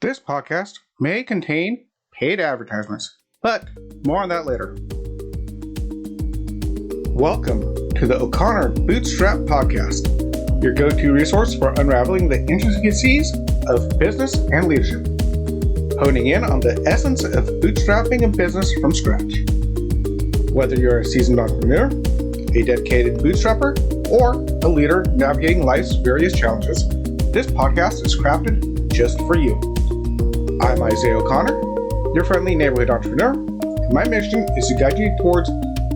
This podcast may contain paid advertisements, but more on that later. Welcome to the O'Connor Bootstrap Podcast, your go-to resource for unraveling the intricacies of business and leadership, honing in on the essence of bootstrapping a business from scratch. Whether you're a seasoned entrepreneur, a dedicated bootstrapper, or a leader navigating life's various challenges, this podcast is crafted just for you. I'm Isaiah O'Connor, your friendly neighborhood entrepreneur, and my mission is to guide you towards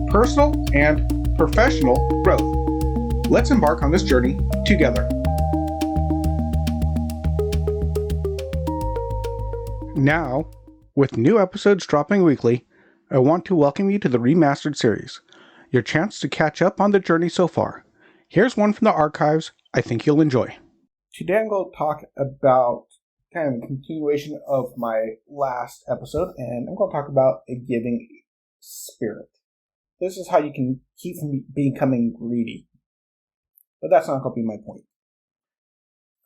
personal and professional growth. Let's embark on this journey together. Now, with new episodes dropping weekly, I want to welcome you to the Remastered series, your chance to catch up on the journey so far. Here's one from the archives I think you'll enjoy. Today I'm going to talk about kind of a continuation of my last episode, and I'm going to talk about a giving spirit. This is how you can keep from becoming greedy. But that's not going to be my point.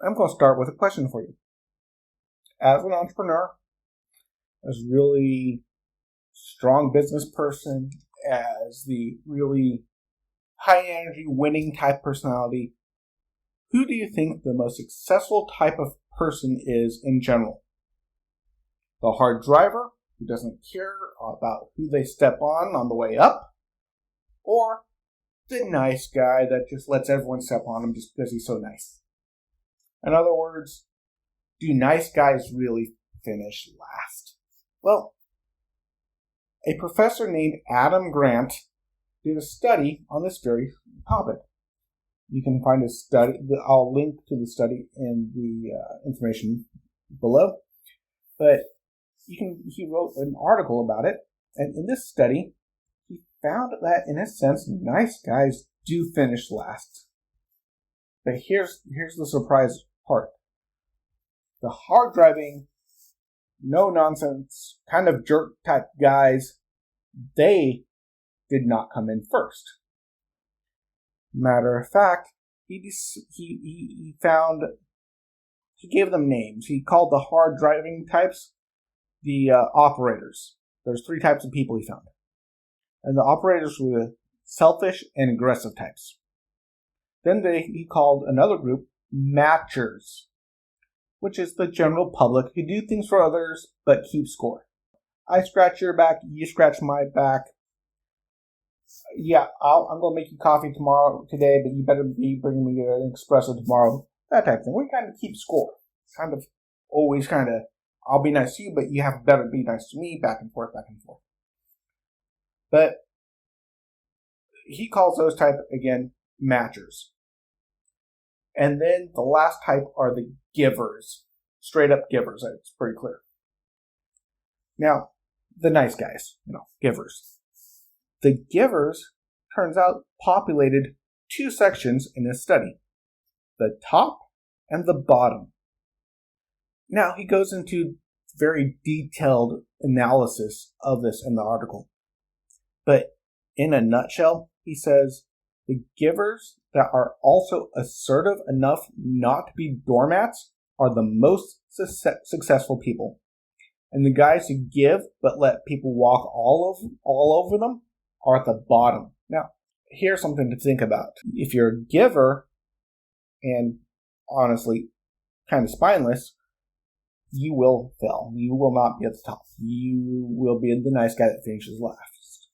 I'm going to start with a question for you. As an entrepreneur, as a really strong business person, as the really high energy winning type personality, who do you think the most successful type of person is in general? The hard driver who doesn't care about who they step on the way up, or the nice guy that just lets everyone step on him just because he's so nice? In other words, do nice guys really finish last? Well, a professor named Adam Grant did a study on this very topic. You can find a study. I'll link to the study in the information below. But he wrote an article about it. And in this study, he found that, in a sense, nice guys do finish last. But here's the surprise part. The hard-driving, no-nonsense, kind of jerk-type guys, they did not come in first. Matter of fact, he gave them names. He called the hard driving types the operators. There's 3 types of people he found. And the operators were the selfish and aggressive types. Then he called another group matchers, which is the general public who do things for others but keep score. I scratch your back, you scratch my back. Yeah, I'm going to make you coffee today, but you better be bringing me an espresso tomorrow. That type of thing. We kind of keep score. I'll be nice to you, but you have better be nice to me, back and forth. But he calls those type, again, matchers. And then the last type are the givers. Straight up givers. It's pretty clear. Now, the nice guys, givers. The givers, turns out, populated 2 sections in this study. The top and the bottom. Now, he goes into very detailed analysis of this in the article. But in a nutshell, he says, the givers that are also assertive enough not to be doormats are the most successful people. And the guys who give but let people walk all over them are at the bottom. Now, here's something to think about. If you're a giver, and honestly, kind of spineless, you will fail. You will not be at the top. You will be the nice guy that finishes last.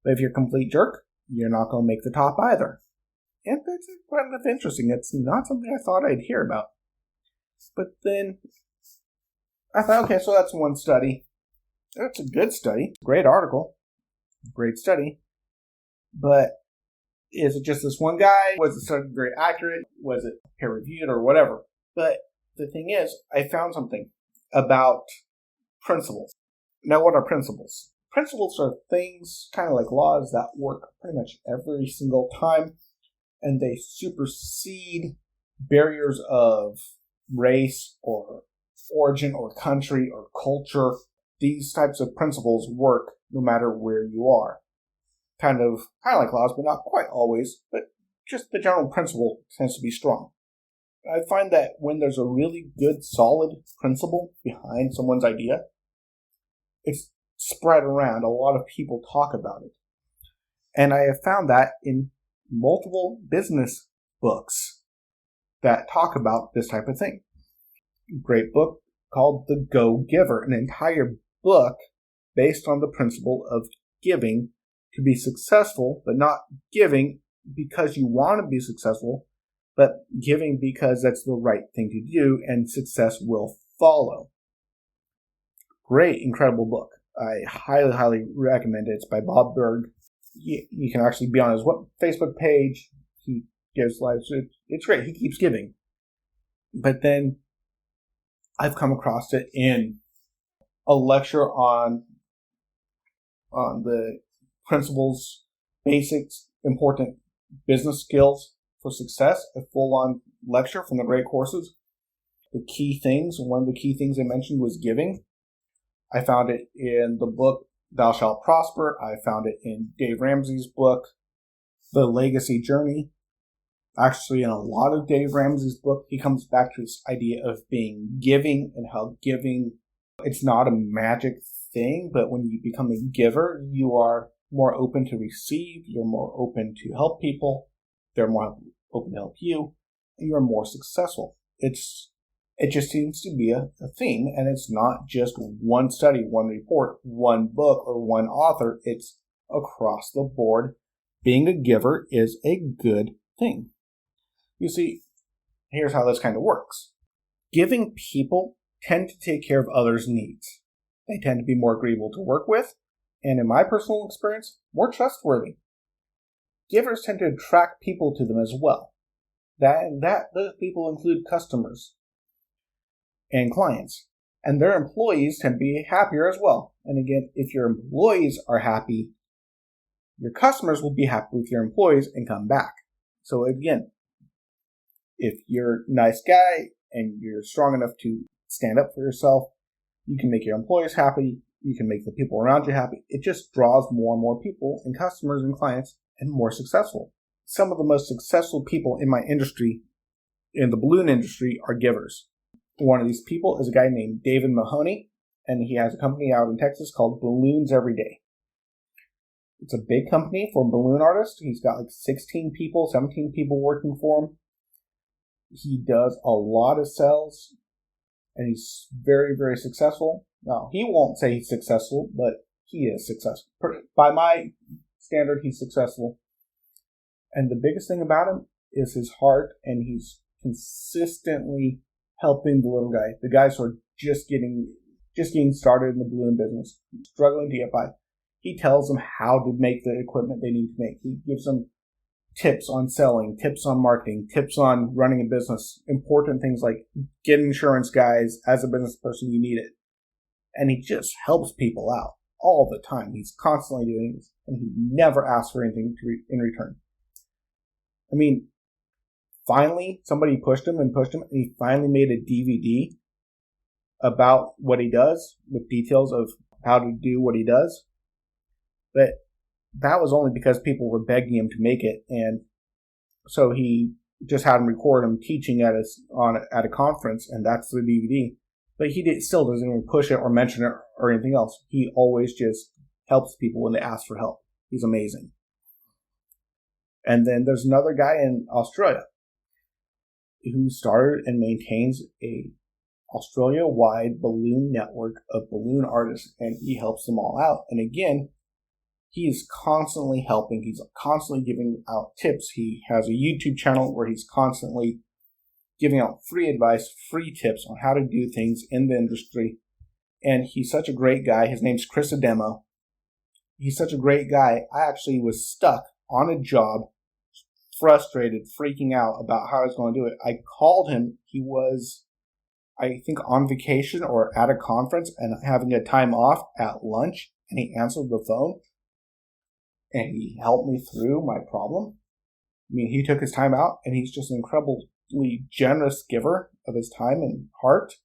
But if you're a complete jerk, you're not going to make the top either. And that's kind of interesting. It's not something I thought I'd hear about. But then I thought, okay, so that's one study. That's a good study. Great article. Great study. But is it just this one guy? Was the study very accurate? Was it peer-reviewed or whatever? But the thing is, I found something about principles. Now, what are principles? Principles are things, kind of like laws, that work pretty much every single time, and they supersede barriers of race or origin or country or culture. These types of principles work no matter where you are. Kind of like laws, but not quite always. But just the general principle tends to be strong. I find that when there's a really good, solid principle behind someone's idea, it's spread around. A lot of people talk about it. And I have found that in multiple business books that talk about this type of thing. Great book called The Go-Giver, an entire book based on the principle of giving to be successful, but not giving because you want to be successful, but giving because that's the right thing to do and success will follow. Great, incredible book. I highly, highly recommend it. It's by Bob Berg. You can actually be on his Facebook page. He gives lives. It's great. He keeps giving. But then I've come across it in a lecture on the principles, basics, important business skills for success, a full-on lecture from the great courses. The key things, one of the key things I mentioned was giving. I found it in the book Thou Shalt Prosper. I found it in Dave Ramsey's book, The Legacy Journey. Actually, in a lot of Dave Ramsey's book, he comes back to this idea of being giving and how giving, it's not a magic thing, but when you become a giver, you are more open to receive, you're more open to help people, they're more open to help you, and you're more successful. It just seems to be a theme, and it's not just one study, one report, one book, or one author. It's across the board. Being a giver is a good thing. You see, here's how this kind of works. Giving people tend to take care of others' needs. They tend to be more agreeable to work with, and in my personal experience, more trustworthy. Givers tend to attract people to them as well. Those people include customers and clients, and their employees tend to be happier as well. And again, if your employees are happy, your customers will be happy with your employees and come back. So again, if you're a nice guy and you're strong enough to stand up for yourself, you can make your employees happy, you can make the people around you happy. It just draws more and more people and customers and clients and more successful. Some of the most successful people in my industry, in the balloon industry, are givers. One of these people is a guy named David Mahoney, and he has a company out in Texas called Balloons Every Day. It's a big company for balloon artists. He's got like 16 people, 17 people working for him. He does a lot of sales, and he's very, very successful. Now, he won't say he's successful, but he is successful. By my standard, he's successful. And the biggest thing about him is his heart, and he's consistently helping the little guy, the guys who are just getting started in the balloon business, struggling to get by. He tells them how to make the equipment they need to make. He gives them tips on selling, tips on marketing, tips on running a business, important things like get insurance, guys. As a business person, you need it. And he just helps people out all the time. He's constantly doing this, and he never asks for anything in return. I mean, finally, somebody pushed him, and he finally made a DVD about what he does with details of how to do what he does. But that was only because people were begging him to make it, and so he just had him record him teaching at a conference, and that's the DVD. But he still doesn't even push it or mention it or anything else. He always just helps people when they ask for help. He's amazing. And then there's another guy in Australia who started and maintains a Australia-wide balloon network of balloon artists, and he helps them all out. And again, he is constantly helping. He's constantly giving out tips. He has a YouTube channel where he's constantly giving out free advice, free tips on how to do things in the industry. And he's such a great guy. His name's Chris Ademo. He's such a great guy. I actually was stuck on a job, frustrated, freaking out about how I was going to do it. I called him. He was, I think, on vacation or at a conference and having a time off at lunch, and he answered the phone and he helped me through my problem. I mean, he took his time out, and he's just an incredibly generous giver of his time and heart,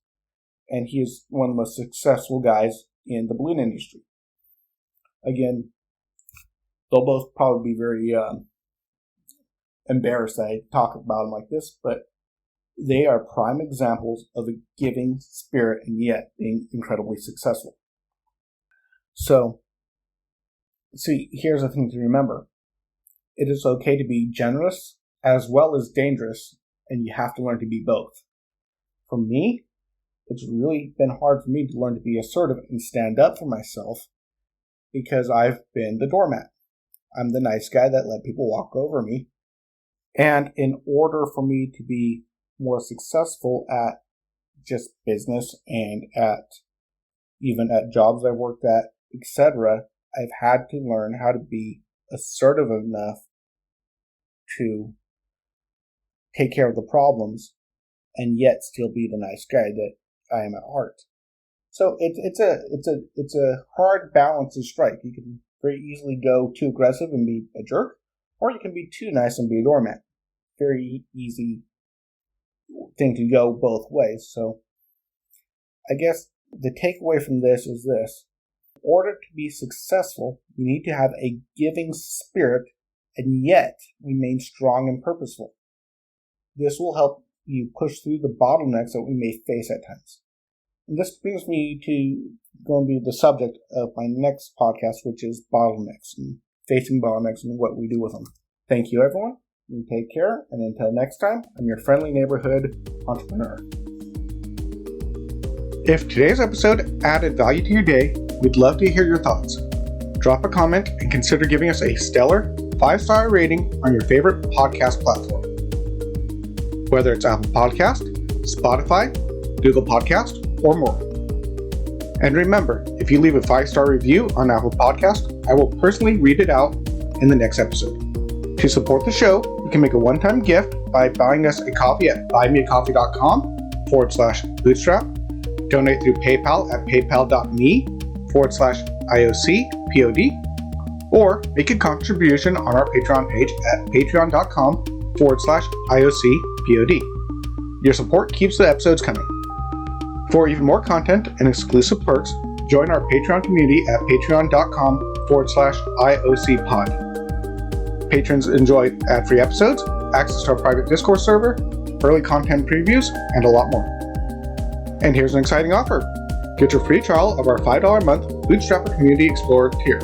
and he is one of the most successful guys in the balloon industry. Again, they'll both probably be very embarrassed that I talk about him like this, but They are prime examples of a giving spirit and yet being incredibly successful. So, see, here's the thing to remember. It is okay to be generous as well as dangerous, and you have to learn to be both. For me, it's really been hard for me to learn to be assertive and stand up for myself because I've been the doormat. I'm the nice guy that let people walk over me. And in order for me to be more successful at just business and even at jobs I've worked at, etc., I've had to learn how to be assertive enough to take care of the problems and yet still be the nice guy that I am at heart. So it's a hard balance to strike. You can very easily go too aggressive and be a jerk, or you can be too nice and be a doormat. Very easy thing to go both ways. So I guess the takeaway from this is this. In order to be successful, you need to have a giving spirit and yet remain strong and purposeful. This will help you push through the bottlenecks that we may face at times. And this brings me to going to be the subject of my next podcast, which is bottlenecks and facing bottlenecks and what we do with them. Thank you, everyone. You take care, and until next time, I'm your friendly neighborhood entrepreneur. If today's episode added value to your day, we'd love to hear your thoughts. Drop a comment and consider giving us a stellar 5-star rating on your favorite podcast platform. Whether it's Apple Podcast, Spotify, Google Podcast, or more. And remember, if you leave a 5-star review on Apple Podcast, I will personally read it out in the next episode. To support the show, you can make a one-time gift by buying us a coffee at buymeacoffee.com/bootstrap, donate through PayPal at paypal.me/IOCPOD, or make a contribution on our Patreon page at patreon.com/IOCPOD. Your support keeps the episodes coming. For even more content and exclusive perks, join our Patreon community at patreon.com/IOCPod. Patrons enjoy ad-free episodes, access to our private Discord server, early content previews, and a lot more. And here's an exciting offer. Get your free trial of our $5 a month Bootstrapper Community Explorer tier.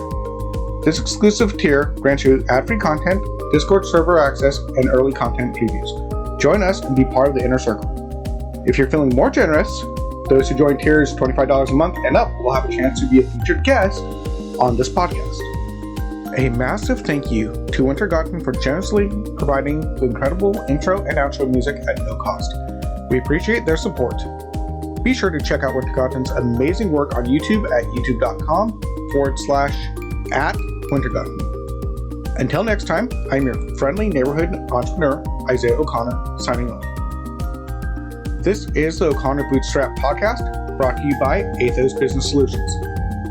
This exclusive tier grants you ad-free content, Discord server access, and early content previews. Join us and be part of the inner circle. If you're feeling more generous, those who join tiers $25 a month and up will have a chance to be a featured guest on this podcast. A massive thank you to Wintergotten for generously providing the incredible intro and outro music at no cost. We appreciate their support. Be sure to check out Wintergotten's amazing work on YouTube at youtube.com/@Wintergotten. Until next time, I'm your friendly neighborhood entrepreneur, Isaiah O'Connor, signing off. This is the O'Connor Bootstrap Podcast, brought to you by Athos Business Solutions.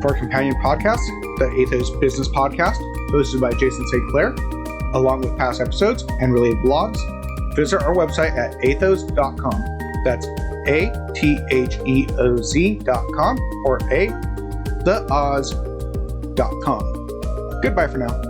For our companion podcast, the Athos Business Podcast, hosted by Jason St. Clair, along with past episodes and related blogs, visit our website at athos.com. That's ATHEOZ.com or theoz.com. Goodbye for now.